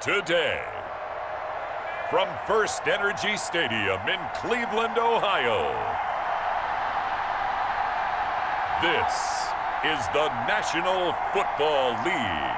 today. From First Energy Stadium in Cleveland, Ohio, this is the National Football League.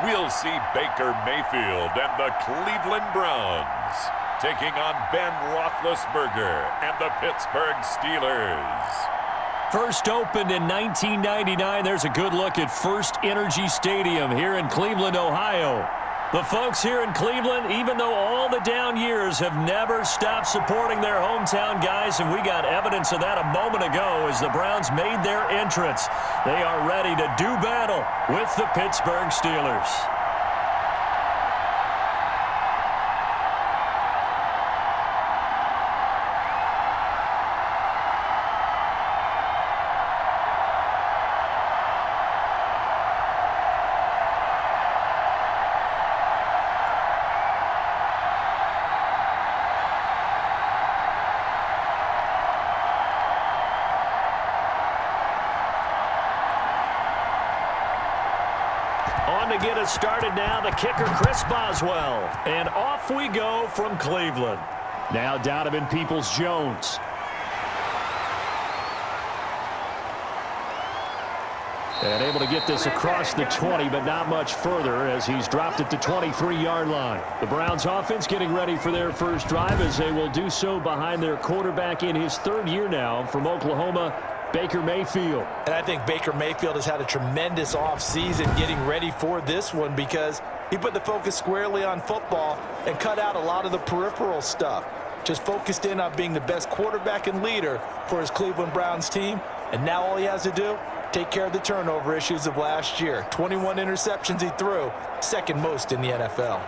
We'll see Baker Mayfield and the Cleveland Browns taking on Ben Roethlisberger and the Pittsburgh Steelers. First opened in 1999, there's a good look at First Energy Stadium here in Cleveland, Ohio. The folks here in Cleveland, even though all the down years, have never stopped supporting their hometown guys, and we got evidence of that a moment ago as the Browns made their entrance. They are ready to do battle with the Pittsburgh Steelers. On to get us started now, the kicker, Chris Boswell. And off we go from Cleveland. Now Donovan Peoples-Jones. And able to get this across the 20, but not much further as he's dropped at the 23-yard line. The Browns offense getting ready for their first drive as they will do so behind their quarterback in his third year now from Oklahoma, Baker Mayfield. And I think Baker Mayfield has had a tremendous offseason getting ready for this one because he put the focus squarely on football and cut out a lot of the peripheral stuff. Just focused in on being the best quarterback and leader for his Cleveland Browns team. And now all he has to do, take care of the turnover issues of last year. 21 interceptions he threw, second most in the NFL.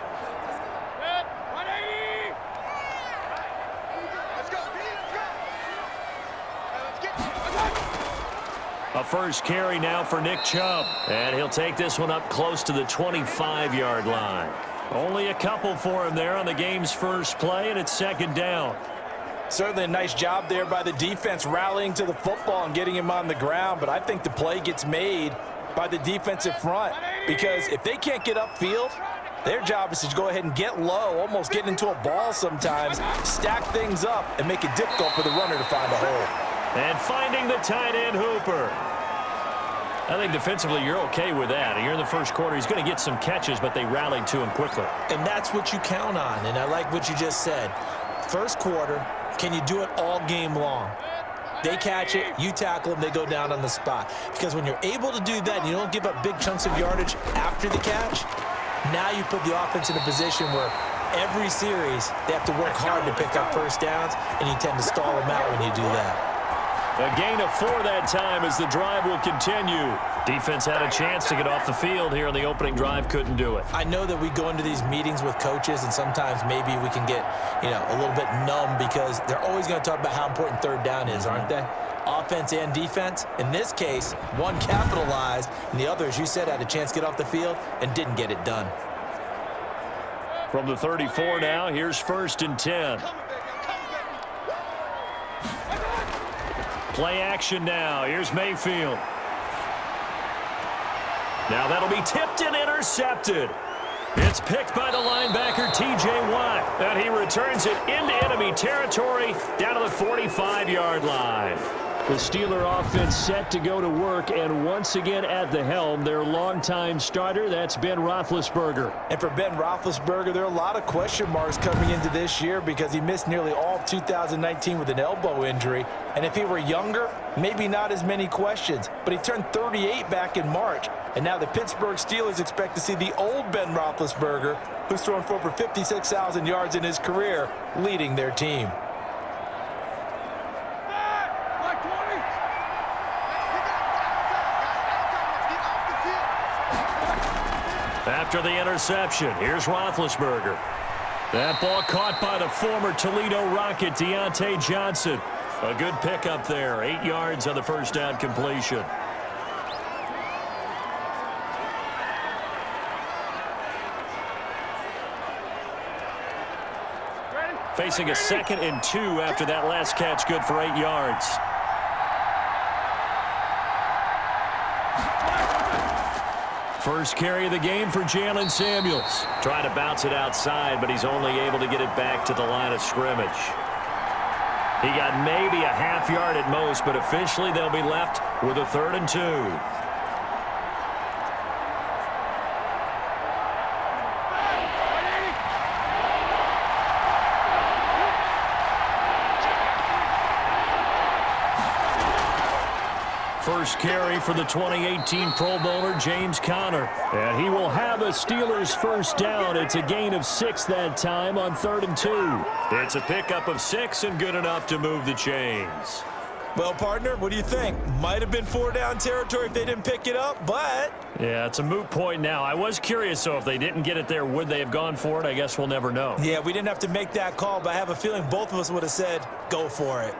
A first carry now for Nick Chubb. And he'll take this one up close to the 25-yard line. Only a couple for him there on the game's first play, and it's second down. Certainly a nice job there by the defense rallying to the football and getting him on the ground, but I think the play gets made by the defensive front because if they can't get upfield, their job is to go ahead and get low, almost get into a ball sometimes, stack things up, and make it difficult for the runner to find a hole. And finding the tight end, Hooper. I think defensively you're okay with that. Here in the first quarter, he's going to get some catches, but they rallied to him quickly. And that's what you count on, and I like what you just said. First quarter, can you do it all game long? They catch it, you tackle them, they go down on the spot. Because when you're able to do that and you don't give up big chunks of yardage after the catch, now you put the offense in a position where every series they have to work hard to pick up first downs, and you tend to stall them out when you do that. A gain of 4 that time as the drive will continue. Defense had a chance to get off the field here on the opening drive, couldn't do it. I know that we go into these meetings with coaches and sometimes maybe we can get, a little bit numb because they're always going to talk about how important third down is, aren't they? Offense and defense. In this case, one capitalized and the other, as you said, had a chance to get off the field and didn't get it done. From the 34 now, here's 1st and 10. Play action now. Here's Mayfield. Now that'll be tipped and intercepted. It's picked by the linebacker, T.J. Watt. And he returns it into enemy territory down to the 45-yard line. The Steeler offense set to go to work, and once again at the helm, their longtime starter, that's Ben Roethlisberger. And for Ben Roethlisberger, there are a lot of question marks coming into this year because he missed nearly all of 2019 with an elbow injury. And if he were younger, maybe not as many questions. But he turned 38 back in March. And now the Pittsburgh Steelers expect to see the old Ben Roethlisberger, who's thrown for over 56,000 yards in his career, leading their team. After the interception, here's Roethlisberger. That ball caught by the former Toledo Rocket, Deontay Johnson. A good pickup there. 8 yards on the first down completion. Facing a 2nd and 2 after that last catch, good for 8 yards. First carry of the game for Jalen Samuels. Trying to bounce it outside, but he's only able to get it back to the line of scrimmage. He got maybe a half yard at most, but officially they'll be left with a 3rd and 2. First carry for the 2018 Pro Bowler, James Conner. And he will have a Steelers first down. It's a gain of 6 that time on 3rd and 2. It's a pickup of 6 and good enough to move the chains. Well, partner, what do you think? Might have been 4-down territory if they didn't pick it up, but... Yeah, it's a moot point now. I was curious, so if they didn't get it there, would they have gone for it? I guess we'll never know. Yeah, we didn't have to make that call, but I have a feeling both of us would have said, go for it.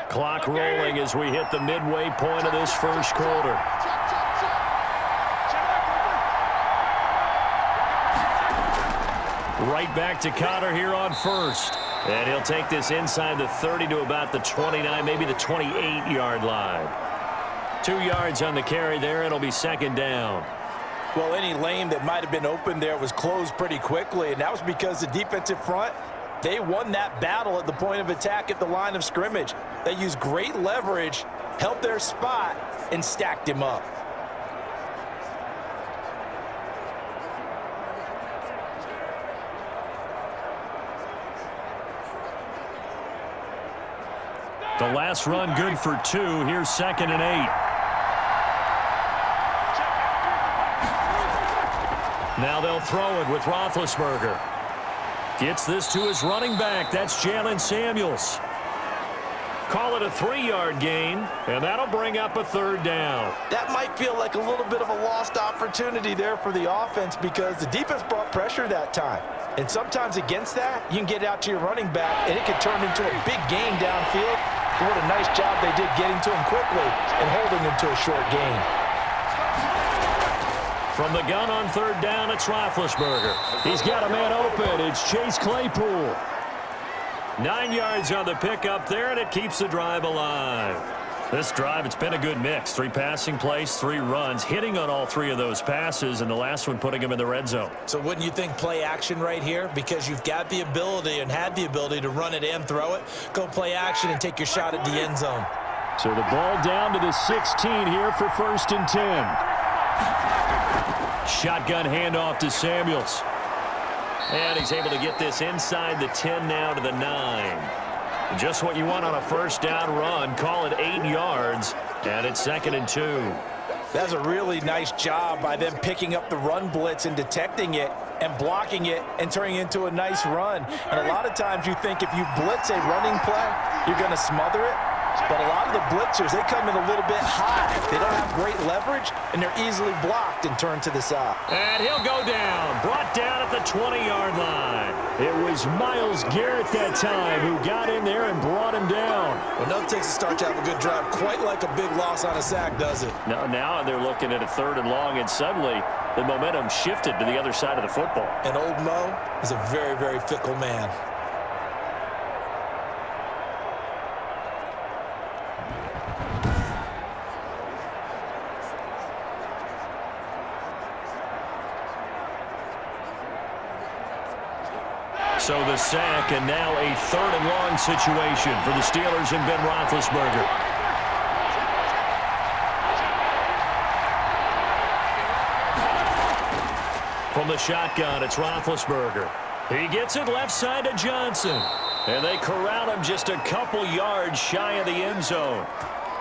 Clock rolling as we hit the midway point of this first quarter. Right back to Conner here on first. And he'll take this inside the 30 to about the 29, maybe the 28-yard line. 2 yards on the carry there. It'll be 2nd down. Well, any lane that might have been open there was closed pretty quickly, and that was because the defensive front, they won that battle at the point of attack at the line of scrimmage. They used great leverage, held their spot, and stacked him up. The last run good for 2. Here's 2nd and 8. Now they'll throw it with Roethlisberger. Gets this to his running back. That's Jalen Samuels. Call it a 3-yard gain, and that'll bring up a 3rd down. That might feel like a little bit of a lost opportunity there for the offense because the defense brought pressure that time. And sometimes against that, you can get out to your running back, and it could turn into a big gain downfield. But what a nice job they did getting to him quickly and holding him to a short gain. From the gun on 3rd down, it's Roethlisberger. He's got a man open. It's Chase Claypool. 9 yards on the pickup there, and it keeps the drive alive. This drive, it's been a good mix. 3 passing plays, 3 runs, hitting on all 3 of those passes, and the last one putting him in the red zone. So wouldn't you think play action right here? Because you've got the ability and had the ability to run it and throw it. Go play action and take your shot at the end zone. So the ball down to the 16 here for 1st and 10. Shotgun handoff to Samuels. And he's able to get this inside the 10 now to the 9. Just what you want on a first down run. Call it 8 yards, and it's 2nd and 2. That's a really nice job by them picking up the run blitz and detecting it and blocking it and turning it into a nice run. And a lot of times you think if you blitz a running play, you're going to smother it. But a lot of the blitzers, they come in a little bit high. They don't have great leverage, and they're easily blocked and turned to the side. And he'll go down, brought down at the 20-yard line. It was Myles Garrett that time who got in there and brought him down. Well, nothing takes a start to have a good drive, quite like a big loss on a sack, does it? Now they're looking at a 3rd and long, and suddenly the momentum shifted to the other side of the football. And old Mo is a very, very fickle man. So the sack, and now a 3rd and long situation for the Steelers and Ben Roethlisberger. From the shotgun, it's Roethlisberger. He gets it left side to Johnson. And they corral him just a couple yards shy of the end zone.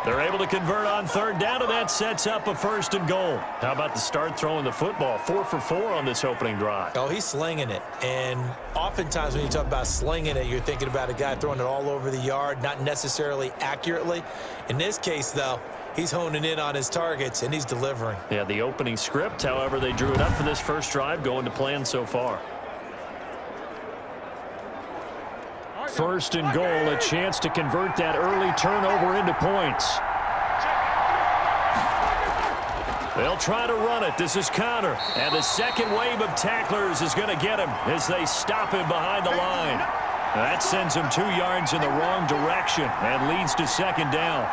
They're able to convert on 3rd down, and that sets up a 1st and goal. How about the start throwing the football? 4 for 4 on this opening drive. Oh, he's slinging it. And oftentimes when you talk about slinging it, you're thinking about a guy throwing it all over the yard, not necessarily accurately. In this case, though, He's honing in on his targets, and he's delivering. Yeah, the opening script, however, they drew it up for this first drive, going to plan so far. First and goal, a chance to convert that early turnover into points. They'll try to run it. This is Connor. And the second wave of tacklers is going to get him as they stop him behind the line. That sends him 2 yards in the wrong direction and leads to second down.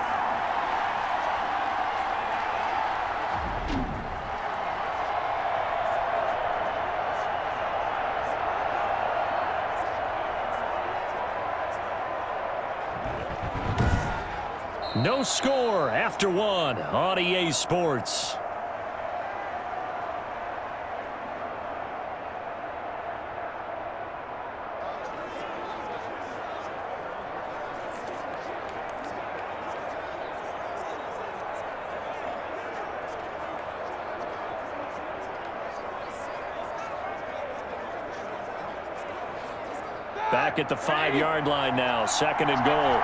No score after one on EA Sports. Back at the 5-yard line now, second and goal.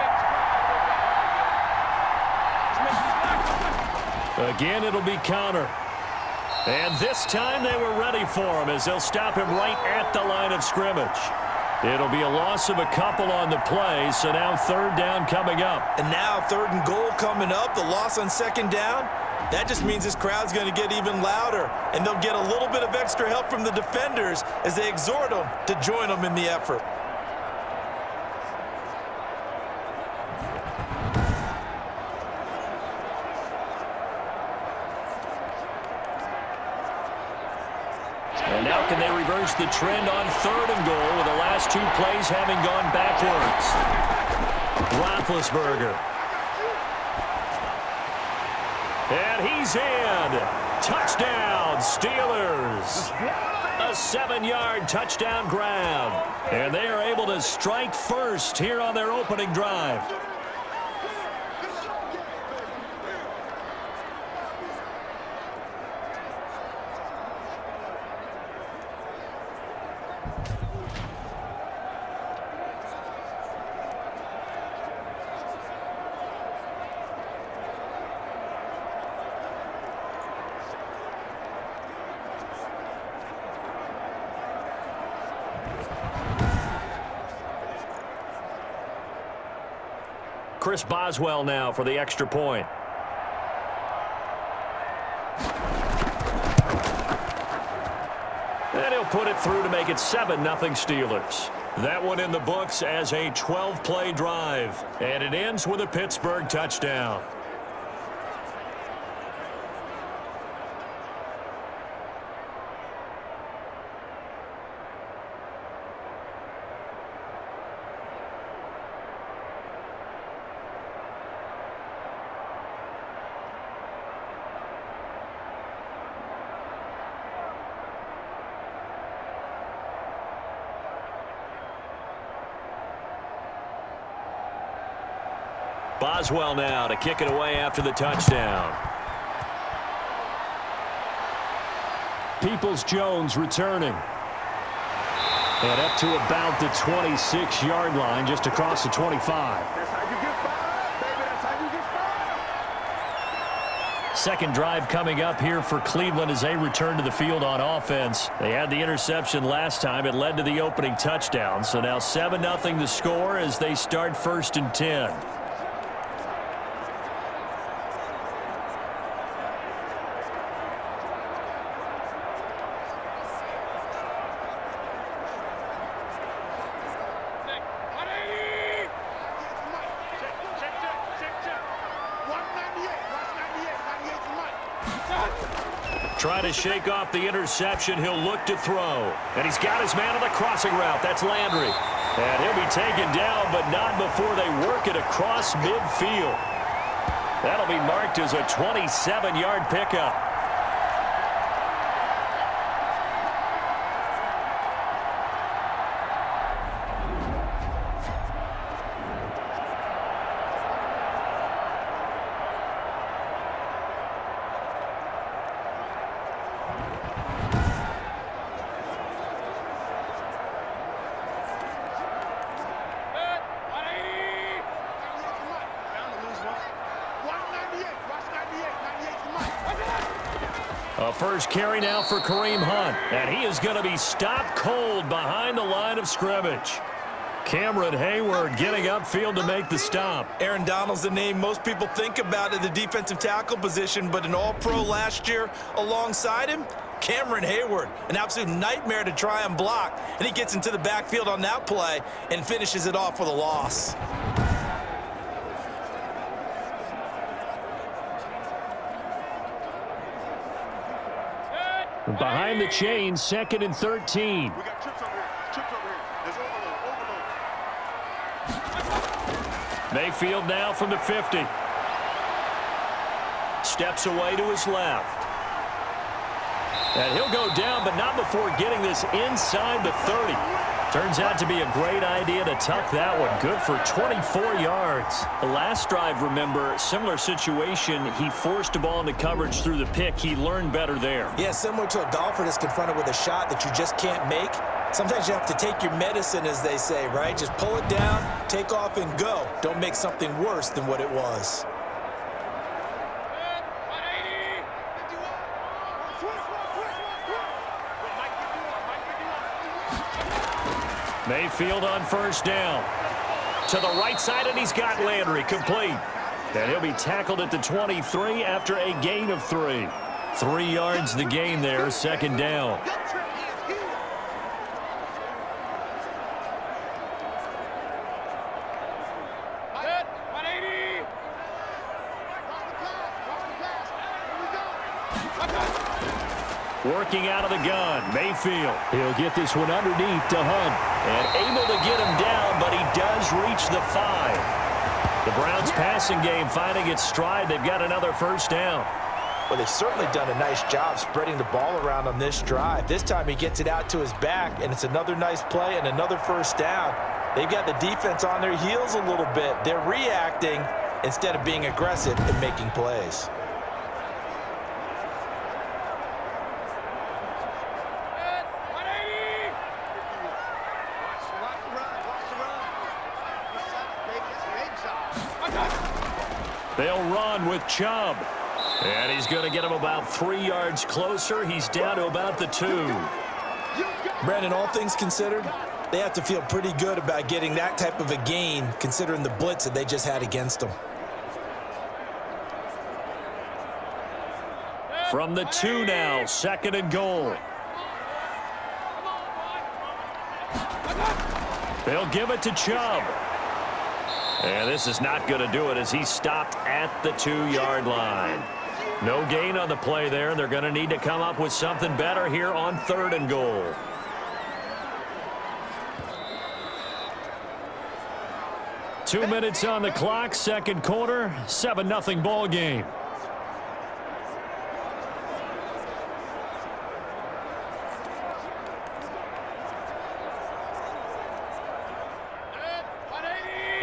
Again, it'll be Connor. And this time they were ready for him as they'll stop him right at the line of scrimmage. It'll be a loss of a couple on the play, so now third down coming up. And now third and goal coming up, the loss on second down. That just means this crowd's going to get even louder, and they'll get a little bit of extra help from the defenders as they exhort them to join them in the effort. And now can they reverse the trend on third and goal with the last 2 plays having gone backwards? Roethlisberger. And he's in. Touchdown, Steelers. A 7-yard touchdown grab. And they are able to strike first here on their opening drive. Chris Boswell now for the extra point. And he'll put it through to make it 7-0 Steelers. That one in the books as a 12-play drive. And it ends with a Pittsburgh touchdown. Boswell now to kick it away after the touchdown. Peoples-Jones returning. And up to about the 26-yard line, just across the 25. That's how you get fired, baby. That's how you get fired. Second drive coming up here for Cleveland as they return to the field on offense. They had the interception last time. It led to the opening touchdown. So now 7-0 the score as they start 1st and 10. Trying to shake off the interception. He'll look to throw. And he's got his man on the crossing route. That's Landry. And he'll be taken down, but not before they work it across midfield. That'll be marked as a 27-yard pickup. first carry now for Kareem Hunt. And he is going to be stopped cold behind the line of scrimmage. Cameron Hayward getting upfield to make the stop. Aaron Donald's the name most people think about at the defensive tackle position, but an all-pro last year alongside him, Cameron Hayward, an absolute nightmare to try and block. And he gets into the backfield on that play and finishes it off with a loss. Behind the chains, 2nd and 13. We got trips over here. Trips over here. There's overload. Mayfield now from the 50. Steps away to his left. And he'll go down, but not before getting this inside the 30. Turns out to be a great idea to tuck that one. Good for 24 yards. The last drive, remember, similar situation. He forced a ball into coverage through the pick. He learned better there. Yeah, similar to a golfer that's confronted with a shot that you just can't make. Sometimes you have to take your medicine, as they say, right? Just pull it down, take off, and go. Don't make something worse than what it was. Mayfield on first down. To the right side, and he's got Landry complete. And he'll be tackled at the 23 after a gain of 3. 3 yards the gain there, 2nd down. Working out of the gun, Mayfield. He'll get this one underneath to Hunt. And able to get him down, but he does reach the 5. The Browns passing game finding its stride. They've got another first down. Well, they've certainly done a nice job spreading the ball around on this drive. This time he gets it out to his back, and it's another nice play and another first down. They've got the defense on their heels a little bit. They're reacting instead of being aggressive and making plays. They'll run with Chubb. And he's going to get him about 3 yards closer. He's down to about the 2. Brandon, all things considered, they have to feel pretty good about getting that type of a gain, considering the blitz that they just had against them. From the 2 now, 2nd and goal. They'll give it to Chubb. And this is not going to do it as he's stopped at the 2-yard line. No gain on the play there. They're going to need to come up with something better here on 3rd and goal. Two minutes on the clock, 2nd quarter, 7-0 ball game.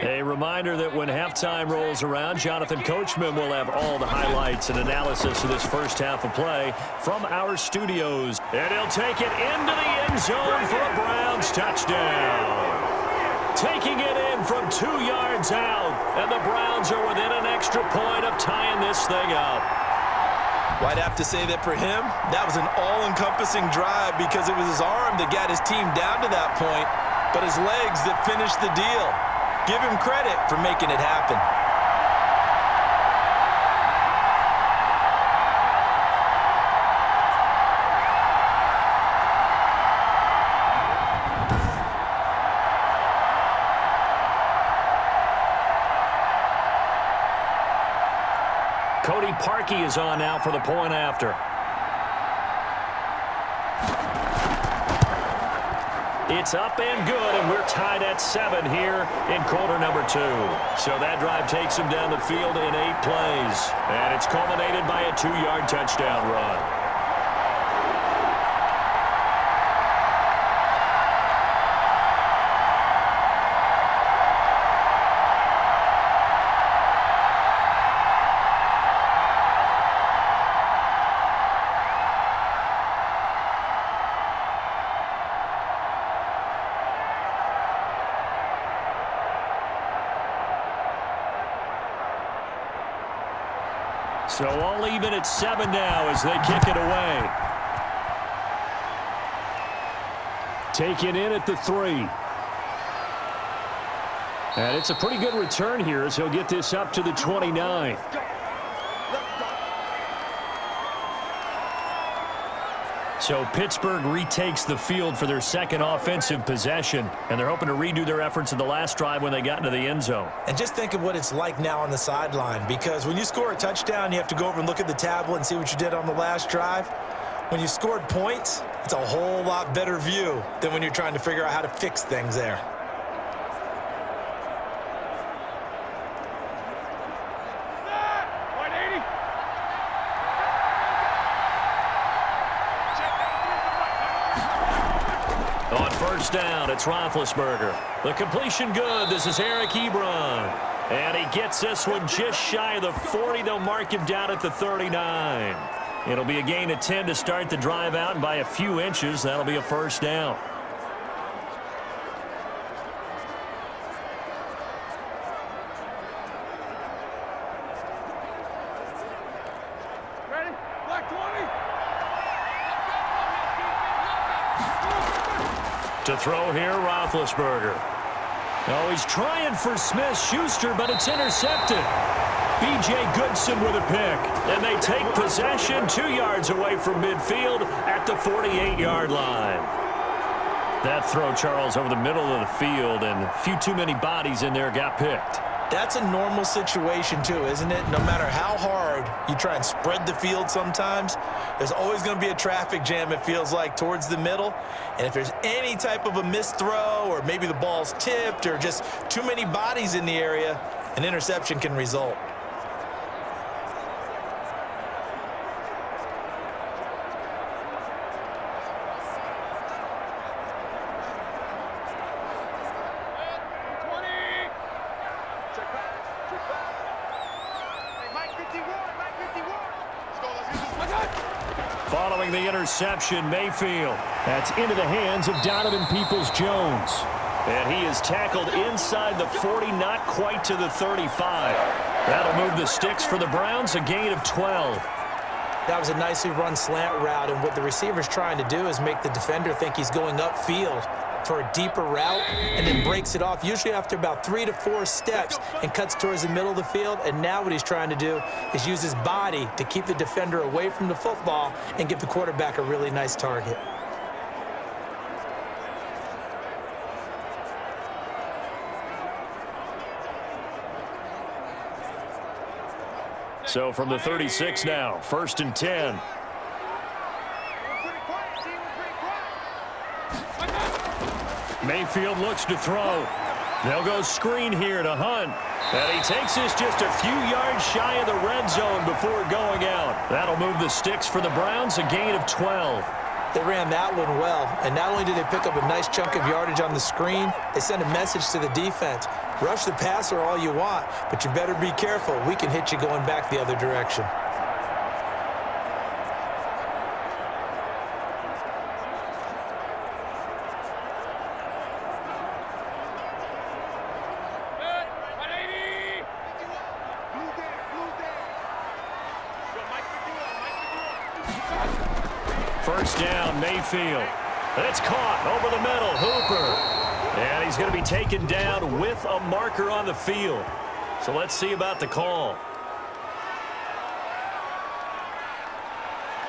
A reminder that when halftime rolls around, Jonathan Coachman will have all the highlights and analysis of this first half of play from our studios. And he'll take it into the end zone for a Browns touchdown. Taking it in from 2 yards out, and the Browns are within an extra point of tying this thing up. Well, I'd have to say that for him, that was an all-encompassing drive because it was his arm that got his team down to that point, but his legs that finished the deal. Give him credit for making it happen. Cody Parkey is on now for the point after. It's up and good, and we're tied at 7 here in quarter number 2. So that drive takes him down the field in 8 plays. And it's culminated by a 2-yard touchdown run. So all even at 7 now as they kick it away. Taken in at the 3. And it's a pretty good return here as he'll get this up to the 29. So Pittsburgh retakes the field for their second offensive possession, and they're hoping to redo their efforts in the last drive when they got into the end zone. And just think of what it's like now on the sideline, because when you score a touchdown, you have to go over and look at the tablet and see what you did on the last drive. When you scored points, it's a whole lot better view than when you're trying to figure out how to fix things there. On first down, it's Roethlisberger. The completion good. This is Eric Ebron. And he gets this one just shy of the 40. They'll mark him down at the 39. It'll be a gain of 10 to start the drive out, and by a few inches, that'll be a first down. Ready? Black 20. To throw here, Roethlisberger. Oh, he's trying for Smith-Schuster, but it's intercepted. B.J. Goodson with a pick. And they take possession 2 yards away from midfield at the 48-yard line. That throw, Charles, over the middle of the field, and a few too many bodies in there got picked. That's a normal situation, too, isn't it? No matter how hard you try and spread the field sometimes, there's always going to be a traffic jam, it feels like, towards the middle. And if there's any type of a missed throw, or maybe the ball's tipped, or just too many bodies in the area, an interception can result. Following the interception, Mayfield. That's into the hands of Donovan Peoples-Jones. And he is tackled inside the 40, not quite to the 35. That'll move the sticks for the Browns, a gain of 12. That was a nicely run slant route, and what the receiver's trying to do is make the defender think he's going upfield for a deeper route, and then breaks it off, usually after about 3 to 4 steps, and cuts towards the middle of the field. And now what he's trying to do is use his body to keep the defender away from the football and give the quarterback a really nice target. So from the 36 now, 1st and 10. Mayfield looks to throw. They'll go screen here to Hunt. And he takes this just a few yards shy of the red zone before going out. That'll move the sticks for the Browns, a gain of 12. They ran that one well, and not only did they pick up a nice chunk of yardage on the screen, they sent a message to the defense. Rush the passer all you want, but you better be careful. We can hit you going back the other direction. First down, Mayfield. It's caught over the middle, Hooper. And he's going to be taken down with a marker on the field. So let's see about the call.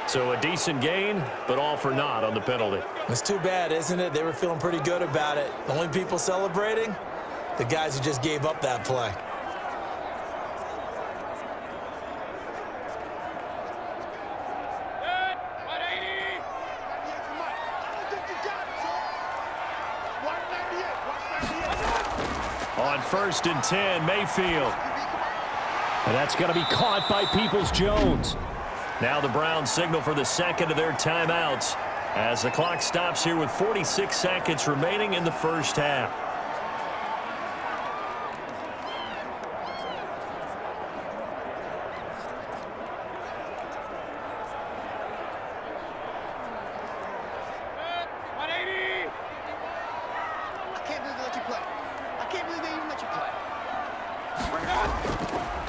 So a decent gain, but all for naught on the penalty. It's too bad, isn't it? They were feeling pretty good about it. The only people celebrating, the guys who just gave up that play. On 1st and 10, Mayfield. And that's going to be caught by Peoples-Jones. Now the Browns signal for the second of their timeouts as the clock stops here with 46 seconds remaining in the first half.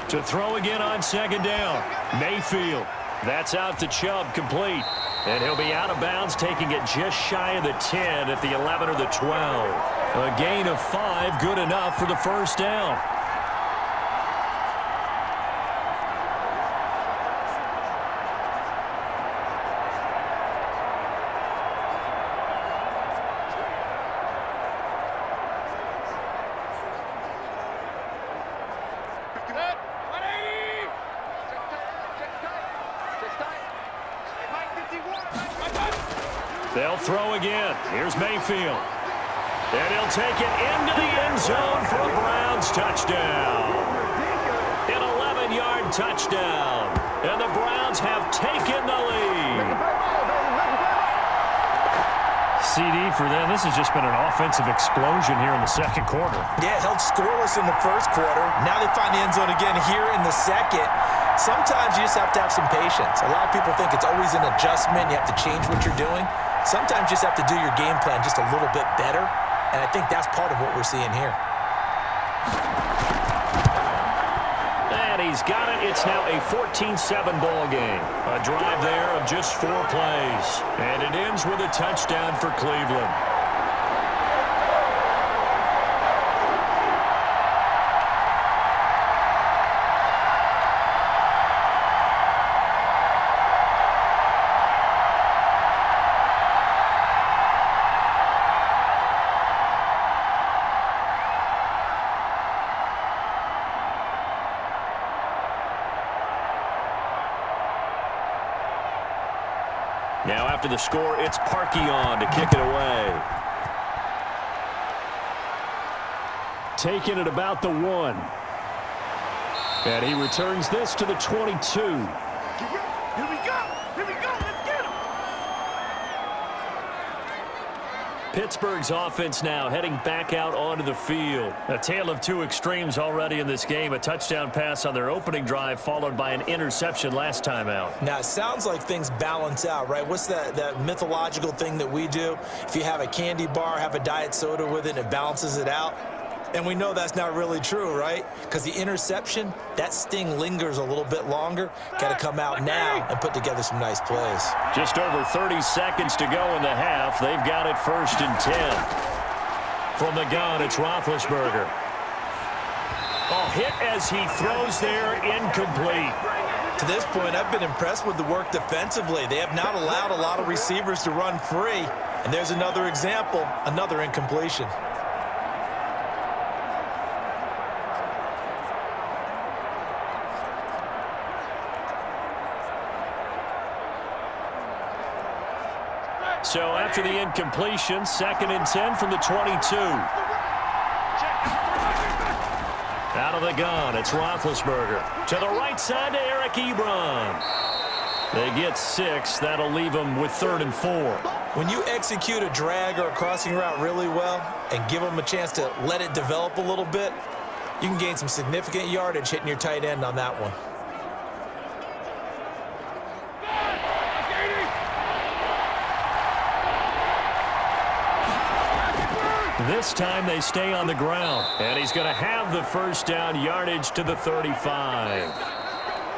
To throw again on second down. Mayfield. That's out to Chubb, complete. And he'll be out of bounds, taking it just shy of the 10 at the 11 or the 12. A gain of 5, good enough for the first down. They'll throw again. Here's Mayfield. And he'll take it into the end zone for a Browns touchdown. An 11-yard touchdown. And the Browns have taken the lead. CD for them. This has just been an offensive explosion here in the second quarter. Yeah, held scoreless in the first quarter. Now they find the end zone again here in the second. Sometimes you just have to have some patience. A lot of people think it's always an adjustment. You have to change what you're doing. Sometimes you just have to do your game plan just a little bit better, and I think that's part of what we're seeing here. And he's got it. It's now a 14-7 ball game. A drive there of just 4 plays. And it ends with a touchdown for Cleveland. Now after the score, it's Parkey on to kick it away. Taking it about the 1. And he returns this to the 22. Here we go. Let's get him. Pittsburgh's offense now heading back out onto the field. A tale of 2 extremes already in this game. A touchdown pass on their opening drive followed by an interception last time out. Now, it sounds like things balance out, right? What's that mythological thing that we do? If you have a candy bar, have a diet soda with it, it balances it out. And we know that's not really true, right? Because the interception, that sting lingers a little bit longer. Got to come out now and put together some nice plays. Just over 30 seconds to go in the half. They've got it 1st and 10. From the gun, it's Roethlisberger. Oh, hit as he throws there, incomplete. To this point, I've been impressed with the work defensively. They have not allowed a lot of receivers to run free. And there's another example, another incompletion. So after the incompletion, 2nd and 10 from the 22. Out of the gun, it's Roethlisberger. To the right side to Eric Ebron. They get 6. That'll leave them with 3rd and 4. When you execute a drag or a crossing route really well and give them a chance to let it develop a little bit, you can gain some significant yardage hitting your tight end on that one. This time they stay on the ground, and he's going to have the first down, yardage to the 35.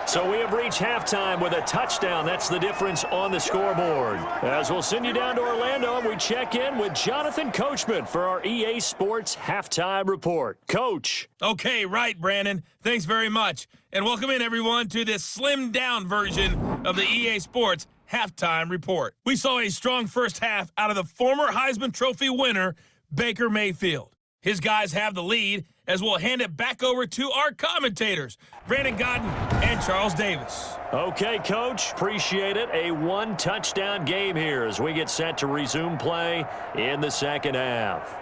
So we have reached halftime with a touchdown. That's the difference on the scoreboard. As we'll send you down to Orlando, and we check in with Jonathan Coachman for our EA Sports Halftime Report. Coach. Okay, right, Brandon. Thanks very much. And welcome in, everyone, to this slimmed-down version of the EA Sports Halftime Report. We saw a strong first half out of the former Heisman Trophy winner, Baker Mayfield. His guys have the lead as we'll hand it back over to our commentators, Brandon Godden and Charles Davis. Okay, Coach, appreciate it. A 1-touchdown game here as we get set to resume play in the second half.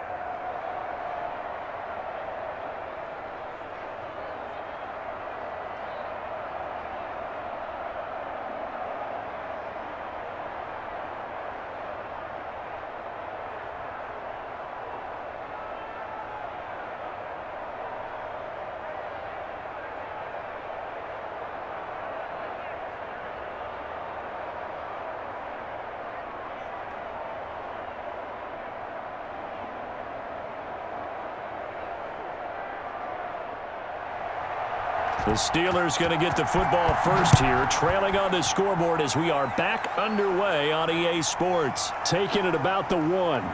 The Steelers going to get the football first here, trailing on the scoreboard as we are back underway on EA Sports. Taking it about the 1.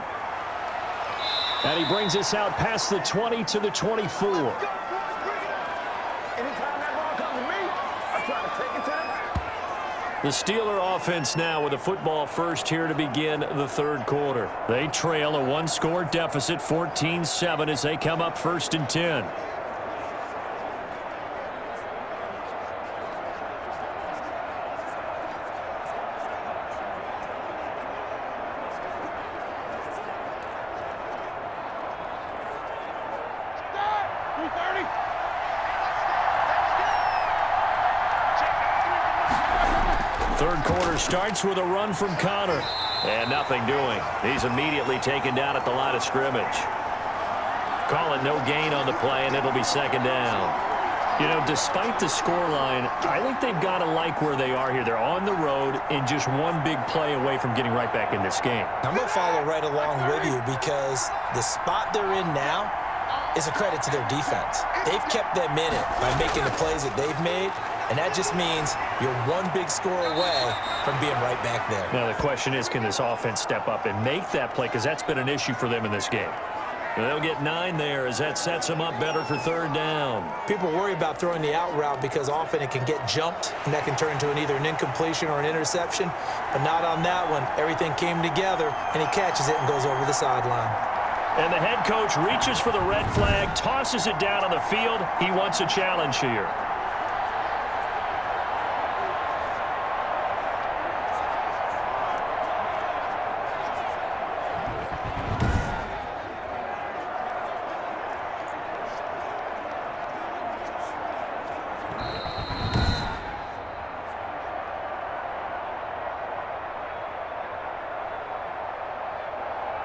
And he brings us out past the 20 to the 24. The Steeler offense now with a football first here to begin the third quarter. They trail a one-score deficit, 14-7, as they come up 1st and 10. Third quarter starts with a run from Connor. And nothing doing. He's immediately taken down at the line of scrimmage. Call it no gain on the play, and it'll be 2nd down. You know, despite the scoreline, I think they've got to like where they are here. They're on the road and just one big play away from getting right back in this game. I'm going to follow right along with you because the spot they're in now is a credit to their defense. They've kept them in it by making the plays that they've made. And that just means you're one big score away from being right back there. Now, the question is, can this offense step up and make that play? Because that's been an issue for them in this game. They'll get 9 there as that sets them up better for 3rd down. People worry about throwing the out route because often it can get jumped, and that can turn into either an incompletion or an interception. But not on that one. Everything came together, and he catches it and goes over the sideline. And the head coach reaches for the red flag, tosses it down on the field. He wants a challenge here.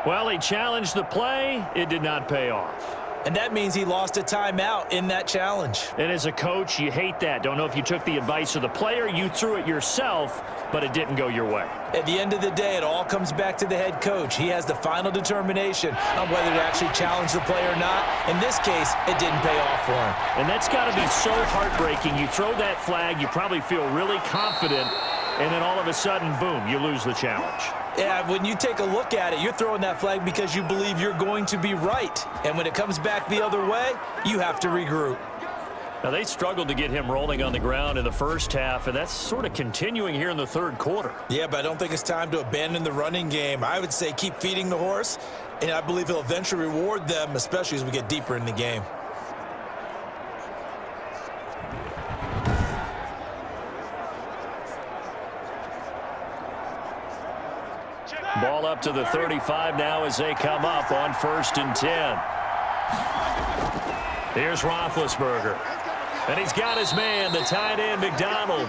Well, he challenged the play. It did not pay off. And that means he lost a timeout in that challenge. And as a coach, you hate that. Don't know if you took the advice of the player, you threw it yourself, but it didn't go your way. At the end of the day, it all comes back to the head coach. He has the final determination on whether to actually challenge the play or not. In this case, it didn't pay off for him. And that's got to be so heartbreaking. You throw that flag, you probably feel really confident, and then all of a sudden, boom, you lose the challenge. Yeah, when you take a look at it, you're throwing that flag because you believe you're going to be right. And when it comes back the other way, you have to regroup. Now, they struggled to get him rolling on the ground in the first half, and that's sort of continuing here in the third quarter. Yeah, but I don't think it's time to abandon the running game. I would say keep feeding the horse, and I believe he'll eventually reward them, especially as we get deeper in the game. Ball up to the 35 now as they come up on 1st and 10. Here's Roethlisberger. And he's got his man, the tight end, McDonald.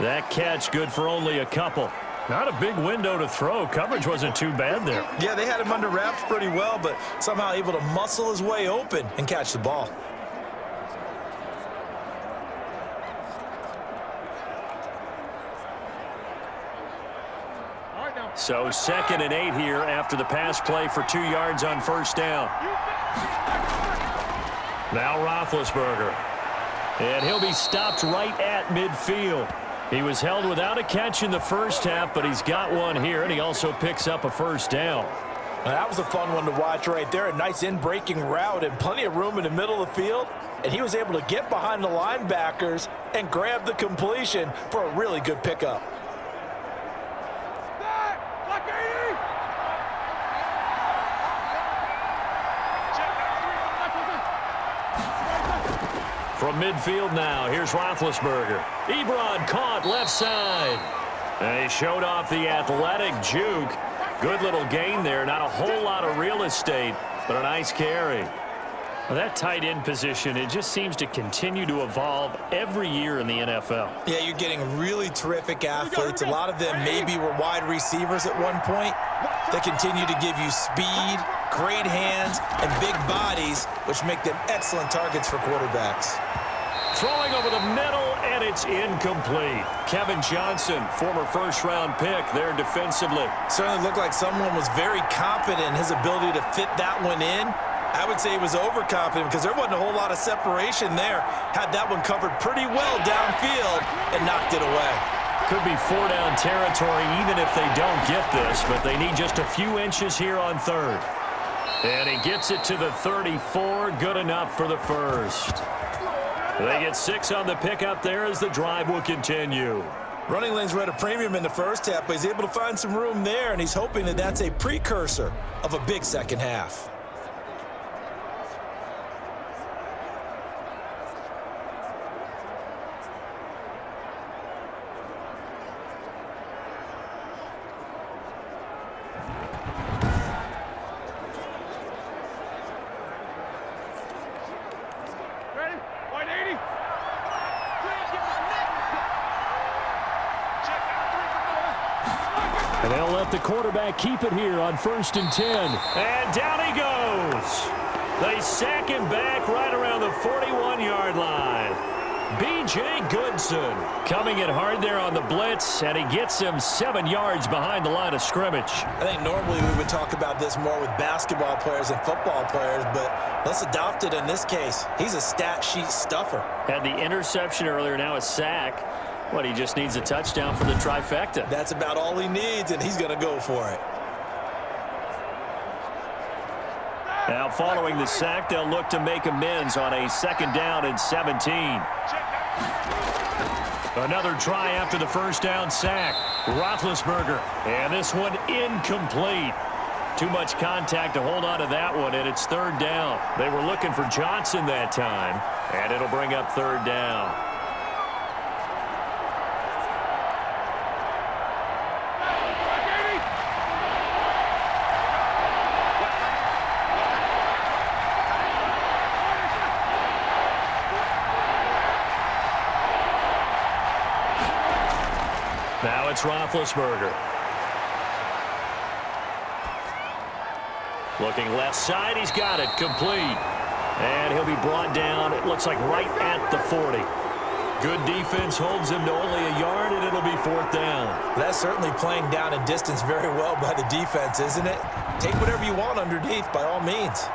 That catch good for only a couple. Not a big window to throw. Coverage wasn't too bad there. Yeah, they had him under wraps pretty well, but somehow able to muscle his way open and catch the ball. So 2nd and 8 here after the pass play for 2 yards on 1st down. Now Roethlisberger. And he'll be stopped right at midfield. He was held without a catch in the first half, but he's got one here, and he also picks up a 1st down. Now, that was a fun one to watch right there. A nice in-breaking route and plenty of room in the middle of the field. And he was able to get behind the linebackers and grab the completion for a really good pickup. From midfield now, here's Roethlisberger. Ebron caught left side. And he showed off the athletic juke. Good little gain there. Not a whole lot of real estate, but a nice carry. Well, that tight end position, it just seems to continue to evolve every year in the NFL. Yeah, you're getting really terrific athletes. A lot of them maybe were wide receivers at one point. They continue to give you speed, great hands, and big bodies, which make them excellent targets for quarterbacks. Throwing over the middle, and it's incomplete. Kevin Johnson, former first-round pick there defensively. Certainly looked like someone was very confident in his ability to fit that one in. I would say he was overconfident because there wasn't a whole lot of separation there. Had that one covered pretty well downfield and knocked it away. Could be 4-down territory even if they don't get this, but they need just a few inches here on third. And he gets it to the 34. Good enough for the first. They get 6 on the pickup there as the drive will continue. Running lanes were at a premium in the first half, but he's able to find some room there, and he's hoping that that's a precursor of a big second half. Ready? 180. And they'll let the quarterback keep it here on 1st and 10. And down he goes. They sack him back right around the 41-yard line. B.J. Goodson coming in hard there on the blitz, and he gets him 7 yards behind the line of scrimmage. I think normally we would talk about this more with basketball players and football players, but let's adopt it in this case. He's a stat sheet stuffer. Had the interception earlier, now a sack. What, he just needs a touchdown for the trifecta. That's about all he needs, and he's going to go for it. Now, following the sack, they'll look to make amends on a 2nd down and 17. Another try after the 1st down sack. Roethlisberger, and this one incomplete. Too much contact to hold on to that one, and it's 3rd down. They were looking for Johnson that time, and it'll bring up 3rd down. Now it's Roethlisberger. Looking left side, he's got it, complete. And he'll be brought down, it looks like right at the 40. Good defense holds him to only a yard, and it'll be 4th down. That's certainly playing down and distance very well by the defense, isn't it? Take whatever you want underneath, by all means.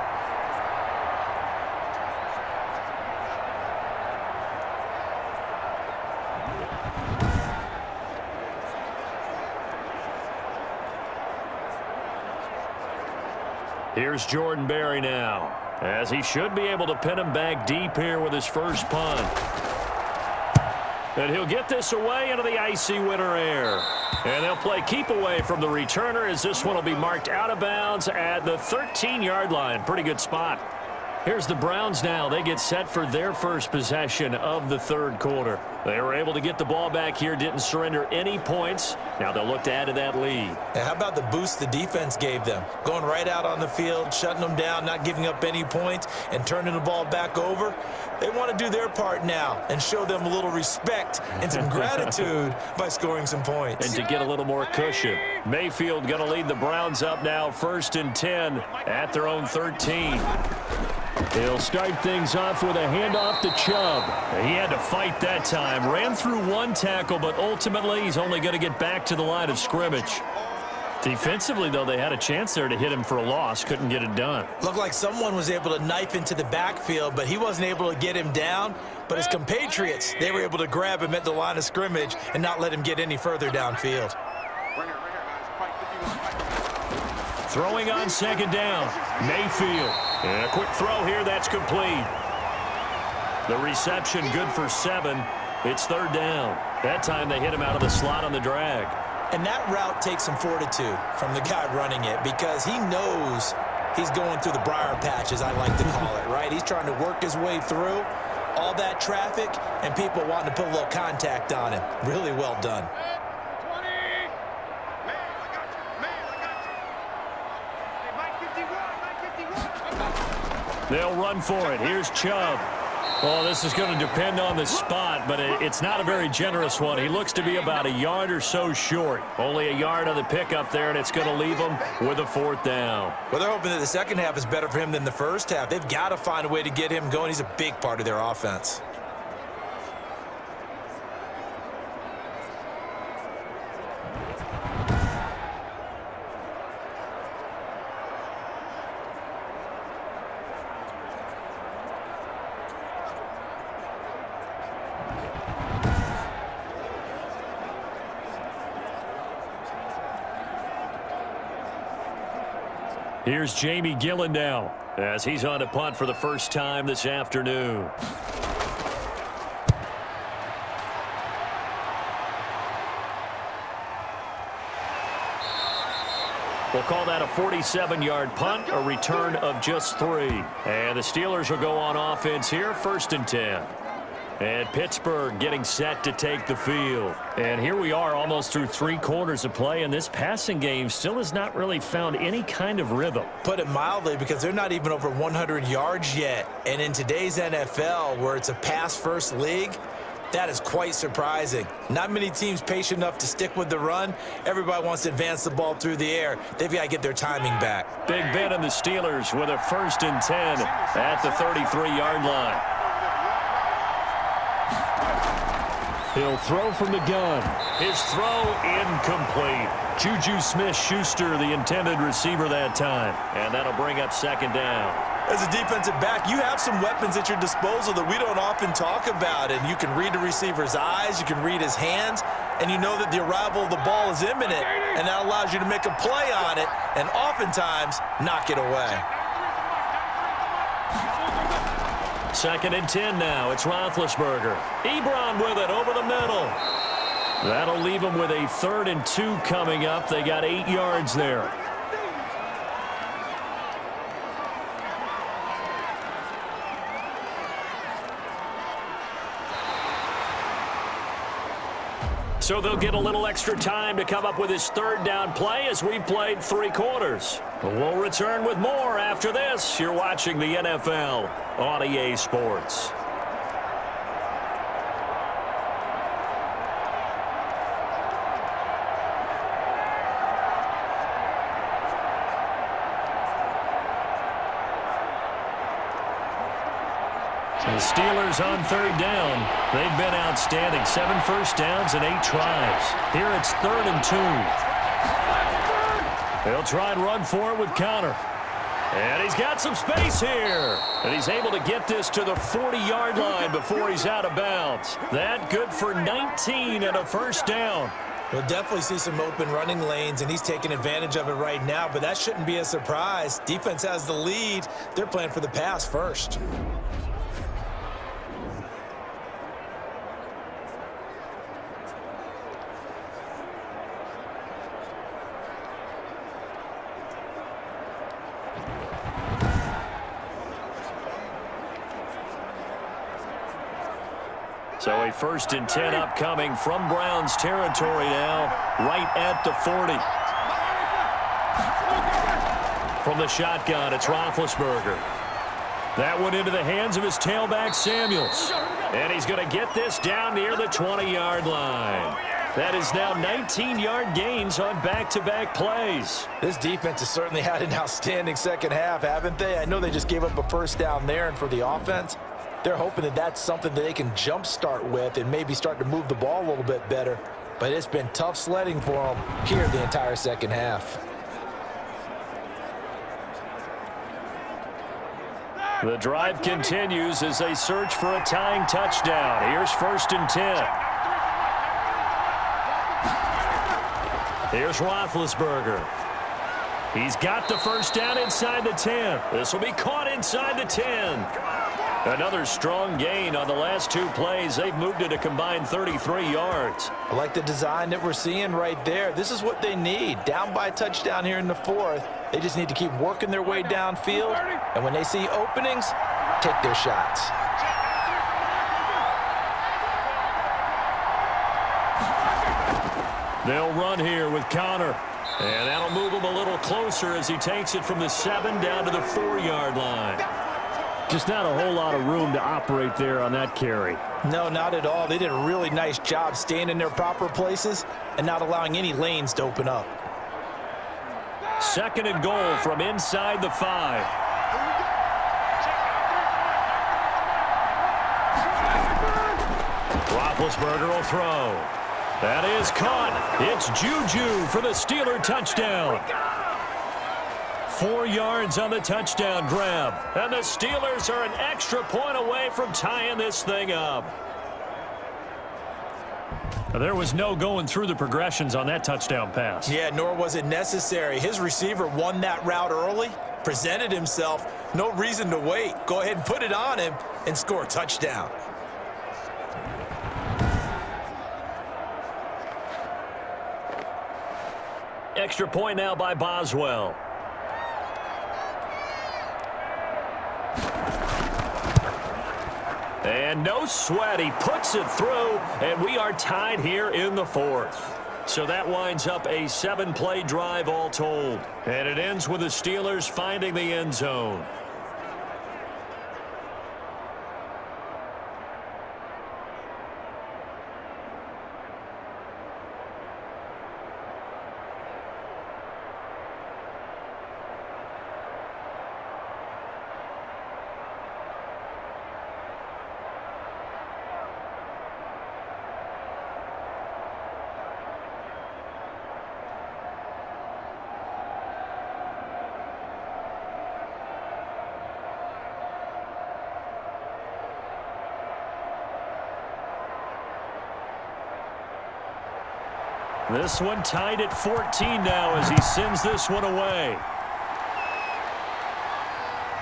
Here's Jordan Berry now, as he should be able to pin him back deep here with his first punt. And he'll get this away into the icy winter air. And they'll play keep away from the returner as this one will be marked out of bounds at the 13-yard line. Pretty good spot. Here's the Browns now. They get set for their first possession of the 3rd quarter. They were able to get the ball back here, didn't surrender any points. Now they'll look to add to that lead. And how about the boost the defense gave them? Going right out on the field, shutting them down, not giving up any points, and turning the ball back over. They want to do their part now and show them a little respect and some gratitude by scoring some points. And to get a little more cushion. Mayfield going to lead the Browns up now, 1st and 10 at their own 13. He'll start things off with a handoff to Chubb. He had to fight that time. Ran through one tackle, but ultimately he's only going to get back to the line of scrimmage. Defensively, though, they had a chance there to hit him for a loss. Couldn't get it done. Looked like someone was able to knife into the backfield, but he wasn't able to get him down. But his compatriots, they were able to grab him at the line of scrimmage and not let him get any further downfield. Throwing on 2nd down, Mayfield. And a quick throw here, that's complete. The reception good for 7. It's 3rd down. That time they hit him out of the slot on the drag. And that route takes some fortitude from the guy running it because he knows he's going through the briar patch, as I like to call it, right? He's trying to work his way through all that traffic and people wanting to put a little contact on him. Really well done. They'll run for it. Here's Chubb. Well, this is going to depend on the spot, but it's not a very generous one. He looks to be about a yard or so short. Only a yard on the pickup there, and it's going to leave him with a 4th down. Well, they're hoping that the second half is better for him than the first half. They've got to find a way to get him going. He's a big part of their offense. Here's Jamie Gillen now as he's on to punt for the first time this afternoon. We'll call that a 47-yard punt, a return of just 3. And the Steelers will go on offense here, 1st and 10. And Pittsburgh getting set to take the field. And here we are almost through 3 quarters of play, and this passing game still has not really found any kind of rhythm. Put it mildly, because they're not even over 100 yards yet. And in today's NFL, where it's a pass-first league, that is quite surprising. Not many teams patient enough to stick with the run. Everybody wants to advance the ball through the air. They've got to get their timing back. Big Ben and the Steelers with a 1st and 10 at the 33-yard line. He'll throw from the gun. His throw incomplete. Juju Smith-Schuster, the intended receiver that time. And that'll bring up 2nd down. As a defensive back, you have some weapons at your disposal that we don't often talk about. And you can read the receiver's eyes, you can read his hands, and you know that the arrival of the ball is imminent. And that allows you to make a play on it and oftentimes knock it away. 2nd and 10 now. It's Roethlisberger. Ebron with it over the middle. That'll leave them with a 3rd and 2 coming up. They got 8 yards there. So they'll get a little extra time to come up with his 3rd down play as we've played 3 quarters. We'll return with more after this. You're watching the NFL on EA Sports. The Steelers on 3rd down. They've been outstanding. 7 first downs and 8 tries. Here it's 3rd and 2. They'll try and run for it with Connor. And he's got some space here. And he's able to get this to the 40-yard line before he's out of bounds. That good for 19 and a 1st down. We'll definitely see some open running lanes, and he's taking advantage of it right now, but that shouldn't be a surprise. Defense has the lead. They're playing for the pass first. So a 1st and 10 upcoming from Browns territory now, right at the 40. From the shotgun, it's Roethlisberger. That went into the hands of his tailback, Samuels. And he's going to get this down near the 20-yard line. That is now 19-yard gains on back-to-back plays. This defense has certainly had an outstanding second half, haven't they? I know they just gave up a 1st down there, and for the offense, they're hoping that that's something that they can jumpstart with and maybe start to move the ball a little bit better. But it's been tough sledding for them here the entire second half. The drive continues as they search for a tying touchdown. Here's 1st and 10. Here's Roethlisberger. He's got the 1st down inside the 10. This will be caught inside the 10. Another strong gain on the last 2 plays. They've moved it a combined 33 yards. I like the design that we're seeing right there. This is what they need. Down by a touchdown here in the 4th. They just need to keep working their way downfield. And when they see openings, take their shots. They'll run here with Connor. And that'll move him a little closer as he takes it from the 7 down to the 4-yard line. Just not a whole lot of room to operate there on that carry. No, not at all. They did a really nice job staying in their proper places and not allowing any lanes to open up. 2nd and goal from inside the 5. Roethlisberger will throw. That is caught. It's Juju for the Steeler touchdown. 4 yards on the touchdown grab. And the Steelers are an extra point away from tying this thing up. There was no going through the progressions on that touchdown pass. Yeah, nor was it necessary. His receiver won that route early, presented himself, no reason to wait. Go ahead and put it on him and score a touchdown. Extra point now by Boswell. And no sweat. He puts it through, and we are tied here in the fourth. So that winds up a 7-play drive all told. And it ends with the Steelers finding the end zone. This one tied at 14 now as he sends this one away.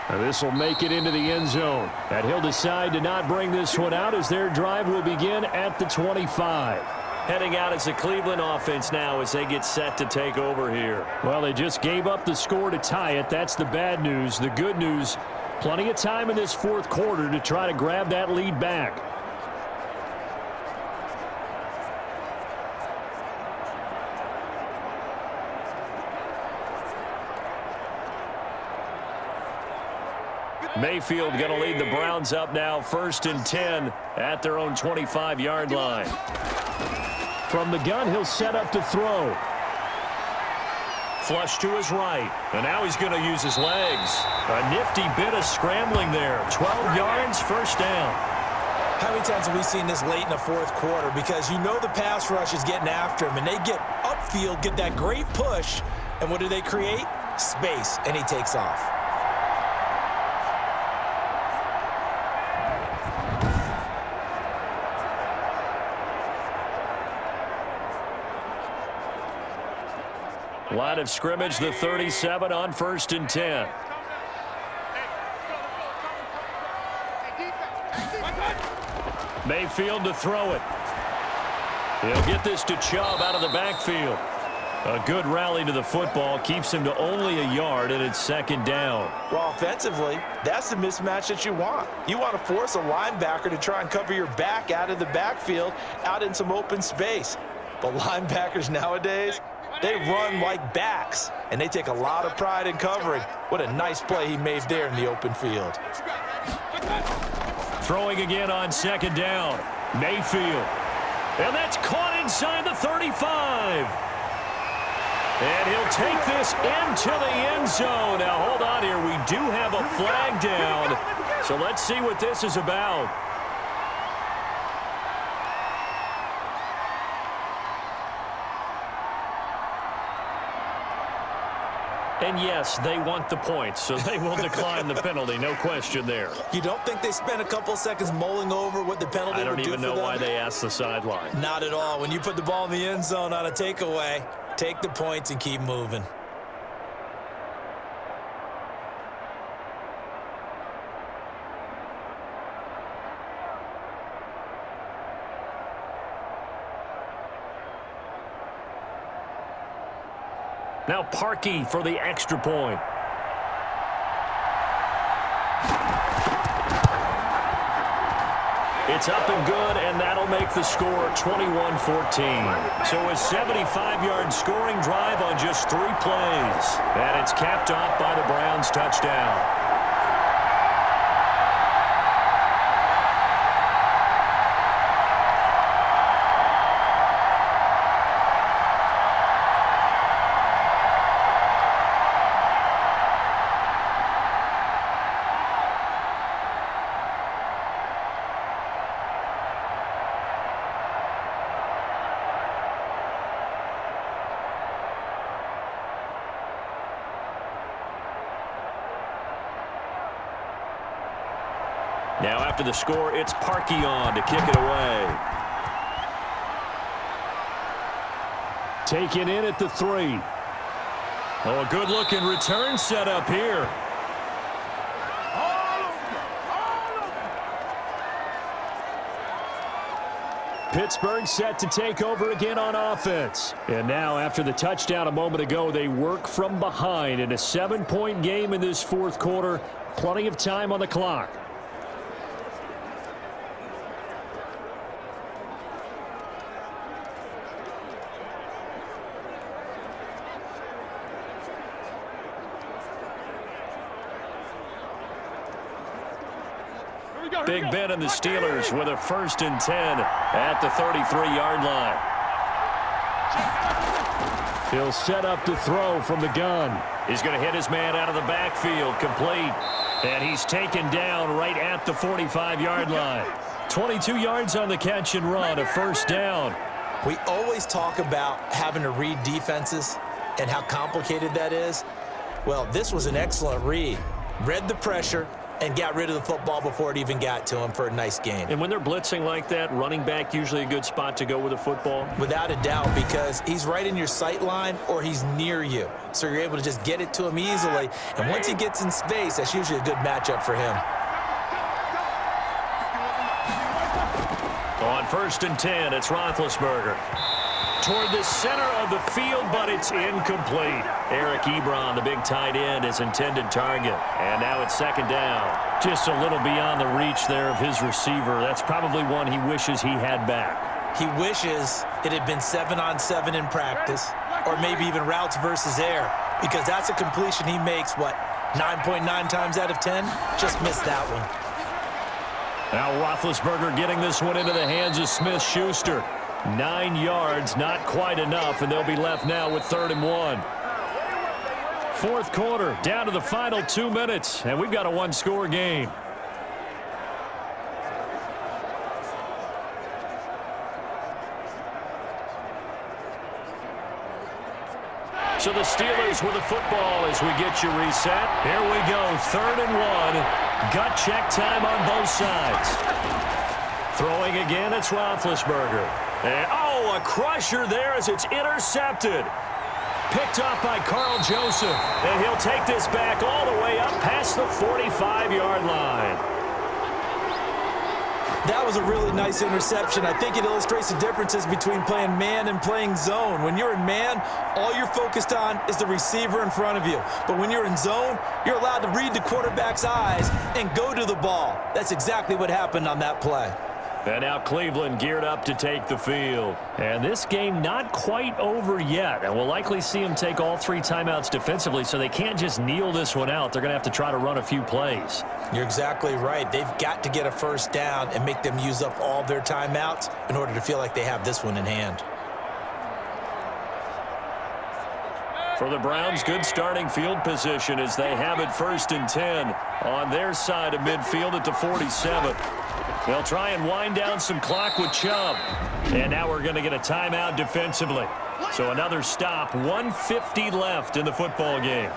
Now this will make it into the end zone. And he'll decide to not bring this one out as their drive will begin at the 25. Heading out as the Cleveland offense now as they get set to take over here. Well, they just gave up the score to tie it. That's the bad news. The good news, plenty of time in this fourth quarter to try to grab that lead back. Mayfield going to lead the Browns up now, 1st and 10 at their own 25-yard line. From the gun, he'll set up to throw. Flush to his right, and now he's going to use his legs. A nifty bit of scrambling there. 12 yards, 1st down. How many times have we seen this late in the fourth quarter? Because you know the pass rush is getting after him, and they get upfield, get that great push, and what do they create? Space, and he takes off. Line of scrimmage, the 37 on 1st and 10. Mayfield to throw it. He'll get this to Chubb out of the backfield. A good rally to the football keeps him to only a yard, and it's 2nd down. Well, offensively, that's the mismatch that you want. You want to force a linebacker to try and cover your back out of the backfield, out in some open space. But linebackers nowadays, they run like backs, and they take a lot of pride in covering. What a nice play he made there in the open field. Throwing again on 2nd down. Mayfield. And that's caught inside the 35. And he'll take this into the end zone. Now, hold on here. We do have a flag down. So let's see what this is about. And yes, they want the points, so they will decline the penalty. No question there. You don't think they spent a couple seconds mulling over what the penalty would do for them? I don't even know why they asked the sideline. Not at all. When you put the ball in the end zone on a takeaway, take the points and keep moving. Now Parkey for the extra point. It's up and good, and that'll make the score 21-14. So a 75-yard scoring drive on just 3 plays. And it's capped off by the Browns' touchdown. Now after the score, it's Parkey on to kick it away. Taken in at the 3. Oh, a good-looking return set up here. Pittsburgh set to take over again on offense. And now, after the touchdown a moment ago, they work from behind in a 7-point game in this fourth quarter. Plenty of time on the clock. Big Ben and the Steelers with a 1st and 10 at the 33-yard line. He'll set up to throw from the gun. He's going to hit his man out of the backfield, complete. And he's taken down right at the 45-yard line. 22 yards on the catch and run, a 1st down. We always talk about having to read defenses and how complicated that is. Well, this was an excellent read. Read the pressure and got rid of the football before it even got to him for a nice gain. And when they're blitzing like that, running back usually a good spot to go with the football? Without a doubt, because he's right in your sight line or he's near you. So you're able to just get it to him easily. And once he gets in space, that's usually a good matchup for him. On 1st and 10, it's Roethlisberger. Toward the center of the field, but it's incomplete. Eric Ebron, the big tight end, his intended target. And now it's 2nd down. Just a little beyond the reach there of his receiver. That's probably one he wishes he had back. He wishes it had been 7-on-7 in practice, or maybe even routes versus air, because that's a completion he makes, 9.9 times out of 10? Just missed that one. Now Roethlisberger getting this one into the hands of Smith-Schuster. 9 yards, not quite enough, and they'll be left now with 3rd and 1. Fourth quarter, down to the final 2 minutes, and we've got a 1-score game. So the Steelers with the football as we get you reset. Here we go, 3rd and 1. Gut check time on both sides. Throwing again, it's Roethlisberger. And, a crusher there as it's intercepted. Picked off by Carl Joseph. And he'll take this back all the way up past the 45-yard line. That was a really nice interception. I think it illustrates the differences between playing man and playing zone. When you're in man, all you're focused on is the receiver in front of you. But when you're in zone, you're allowed to read the quarterback's eyes and go to the ball. That's exactly what happened on that play. And now Cleveland geared up to take the field. And this game not quite over yet. And we'll likely see them take all 3 timeouts defensively, so they can't just kneel this one out. They're going to have to try to run a few plays. You're exactly right. They've got to get a 1st down and make them use up all their timeouts in order to feel like they have this one in hand. For the Browns, good starting field position as they have it 1st and 10 on their side of midfield at the 47. They'll try and wind down some clock with Chubb. And now we're going to get a timeout defensively. So another stop, 1:50 left in the football game.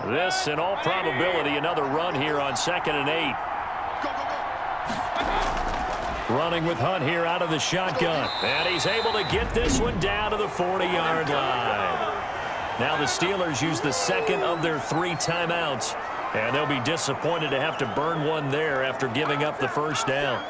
This, in all probability, another run here on 2nd and 8. Running with Hunt here out of the shotgun. And he's able to get this one down to the 40-yard line. Now the Steelers use the 2nd of their 3 timeouts. And they'll be disappointed to have to burn one there after giving up the 1st down.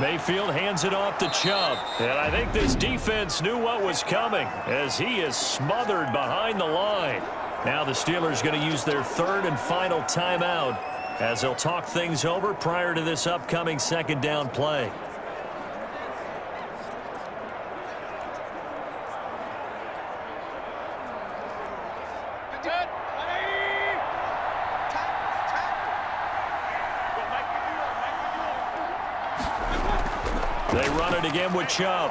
Mayfield hands it off to Chubb. And I think this defense knew what was coming as he is smothered behind the line. Now the Steelers going to use their 3rd and final timeout as they'll talk things over prior to this upcoming 2nd down play. They run it again with Chubb.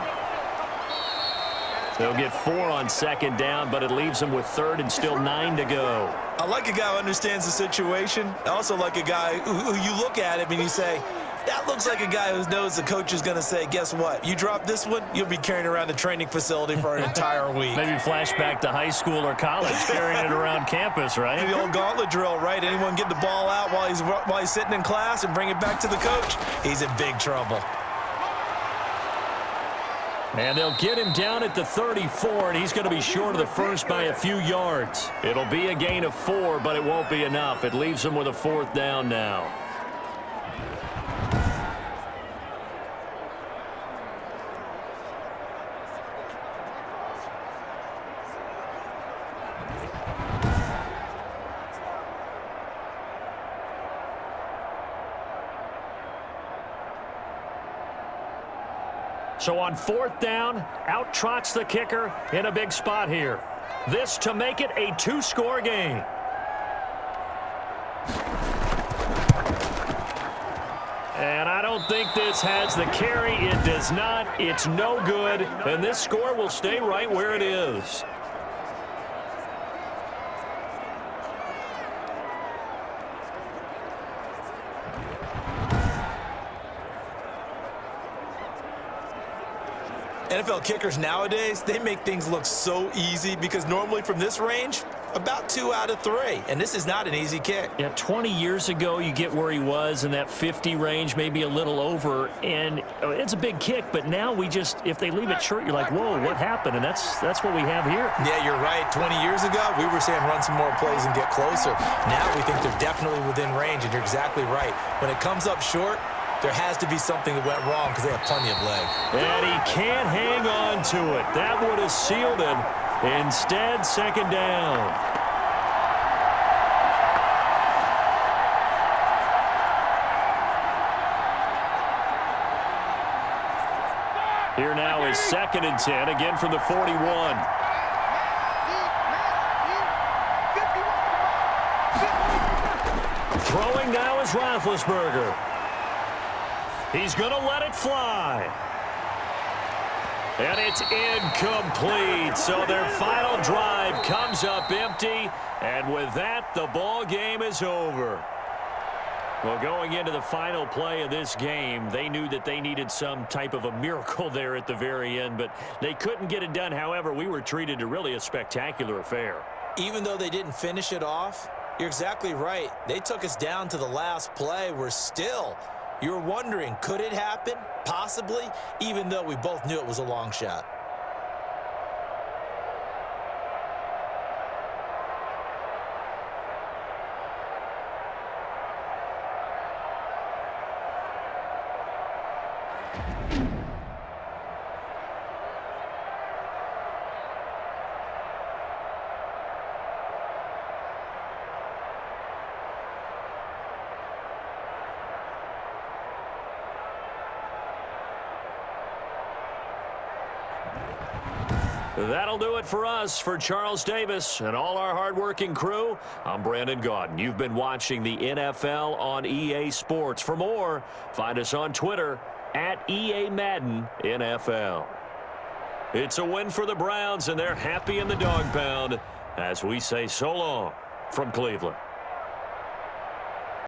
They'll get 4 on second down, but it leaves them with third and still 9 to go. I like a guy who understands the situation. I also like a guy who you look at him and you say, that looks like a guy who knows the coach is going to say, guess what? You drop this one, you'll be carrying around the training facility for an entire week. Maybe flashback to high school or college, carrying it around campus, right? The old gauntlet drill, right? Anyone get the ball out while he's sitting in class and bring it back to the coach? He's in big trouble. And they'll get him down at the 34, and he's going to be short of the first by a few yards. It'll be a gain of 4, but it won't be enough. It leaves him with a 4th down now. So on 4th down, out trots the kicker in a big spot here. This to make it a 2-score game. And I don't think this has the carry. It does not. It's no good. And this score will stay right where it is. NFL kickers nowadays, they make things look so easy because normally from this range, about 2 out of 3. And this is not an easy kick. Yeah, 20 years ago, you get where he was in that 50 range, maybe a little over. And it's a big kick, but now we just, if they leave it short, you're like, whoa, what happened? And that's what we have here. Yeah, you're right. 20 years ago, we were saying run some more plays and get closer. Now we think they're definitely within range, and you're exactly right. When it comes up short, there has to be something that went wrong because they have plenty of leg. And he can't hang on to it. That would have sealed him. Instead, 2nd down. Here now is 2nd and 10, again from the 41. Throwing now is Roethlisberger. He's going to let it fly. And it's incomplete. So their final drive comes up empty. And with that, the ball game is over. Well, going into the final play of this game, they knew that they needed some type of a miracle there at the very end, but they couldn't get it done. However, we were treated to really a spectacular affair. Even though they didn't finish it off, you're exactly right. They took us down to the last play. You're wondering, could it happen? Possibly, even though we both knew it was a long shot. That'll do it for us. For Charles Davis and all our hardworking crew, I'm Brandon Gaudin. You've been watching the NFL on EA Sports. For more, find us on Twitter at EA Madden NFL. It's a win for the Browns, and they're happy in the dog pound as we say so long from Cleveland.